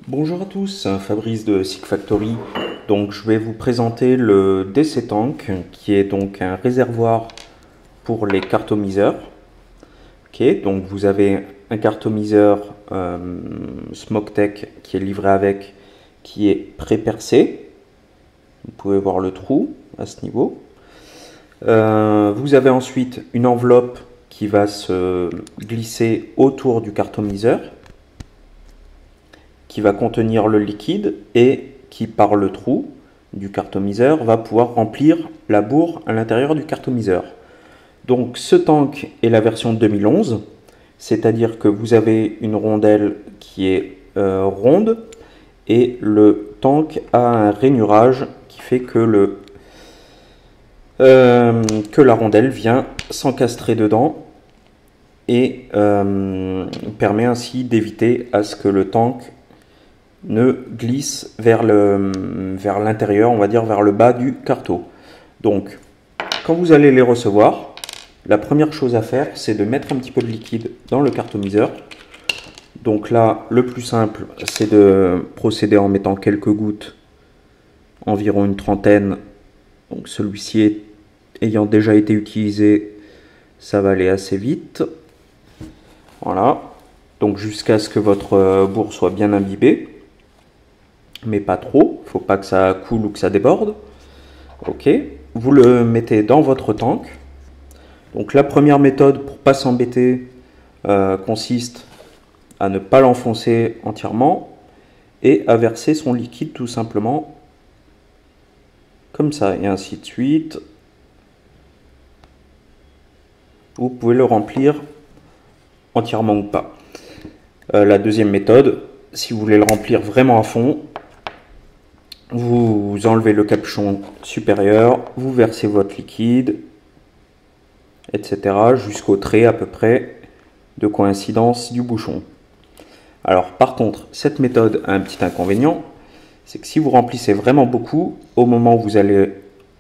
Bonjour à tous, Fabrice de SIG Factory. Donc je vais vous présenter le DC Tank qui est donc un réservoir pour les cartomiseurs. Ok, donc vous avez un cartomiseur Smoke-Tech qui est livré avec, qui est pré-percé. Vous pouvez voir le trou à ce niveau. Vous avez ensuite une enveloppe qui va se glisser autour du cartomiseur, qui va contenir le liquide et qui, par le trou du cartomiseur, va pouvoir remplir la bourre à l'intérieur du cartomiseur. Donc ce tank est la version 2011, c'est-à-dire que vous avez une rondelle qui est ronde et le tank a un rainurage qui fait que la rondelle vient s'encastrer dedans et permet ainsi d'éviter à ce que le tank ne glisse vers l'intérieur, on va dire vers le bas du carto. Donc, quand vous allez les recevoir, la première chose à faire, c'est de mettre un petit peu de liquide dans le cartomiseur. Donc là, le plus simple, c'est de procéder en mettant quelques gouttes, environ une trentaine. Donc celui-ci ayant déjà été utilisé, ça va aller assez vite. Voilà. Donc jusqu'à ce que votre bourre soit bien imbibée, mais pas trop, faut pas que ça coule ou que ça déborde. Ok, vous le mettez dans votre tank. Donc la première méthode pour pas s'embêter consiste à ne pas l'enfoncer entièrement et à verser son liquide tout simplement comme ça et ainsi de suite. Vous pouvez le remplir entièrement ou pas. La deuxième méthode, si vous voulez le remplir vraiment à fond, vous enlevez le capuchon supérieur, vous versez votre liquide, etc. jusqu'au trait à peu près de coïncidence du bouchon. Alors par contre, cette méthode a un petit inconvénient, c'est que si vous remplissez vraiment beaucoup, au moment où vous allez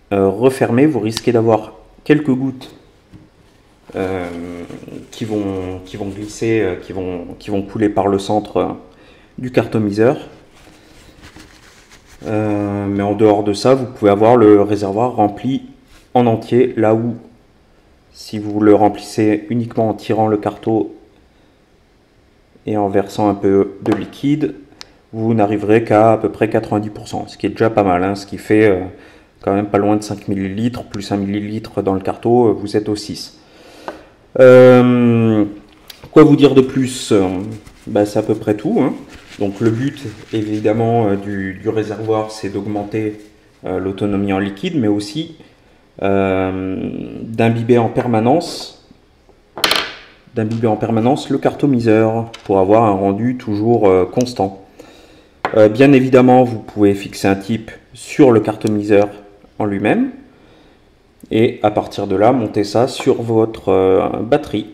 refermer, vous risquez d'avoir quelques gouttes qui vont glisser, qui vont couler par le centre du cartomiseur. Mais en dehors de ça, vous pouvez avoir le réservoir rempli en entier, là où si vous le remplissez uniquement en tirant le carto et en versant un peu de liquide, vous n'arriverez qu'à peu près 90%, ce qui est déjà pas mal, hein, ce qui fait quand même pas loin de 5 ml, plus 1 ml dans le carto, vous êtes au 6. Quoi vous dire de plus? C'est à peu près tout, hein. Donc le but évidemment du réservoir, c'est d'augmenter l'autonomie en liquide, mais aussi d'imbiber en permanence le cartomiseur pour avoir un rendu toujours constant. Bien évidemment, vous pouvez fixer un type sur le cartomiseur en lui-même et à partir de là, monter ça sur votre batterie.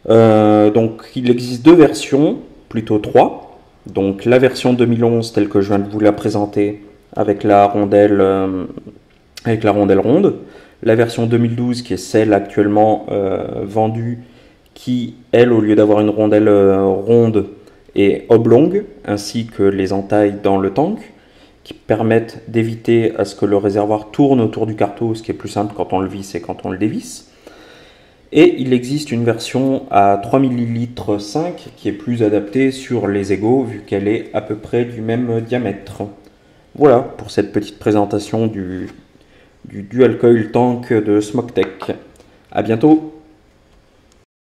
Donc il existe deux versions, plutôt trois. Donc la version 2011 telle que je viens de vous la présenter avec la rondelle ronde. La version 2012 qui est celle actuellement vendue qui, elle, au lieu d'avoir une rondelle ronde, est oblongue, ainsi que les entailles dans le tank, qui permettent d'éviter à ce que le réservoir tourne autour du carto, ce qui est plus simple quand on le visse et quand on le dévisse. Et il existe une version à 3 ml 5 qui est plus adaptée sur les égaux vu qu'elle est à peu près du même diamètre. Voilà pour cette petite présentation du Dual Coil Tank de Smoke-Tech. A bientôt!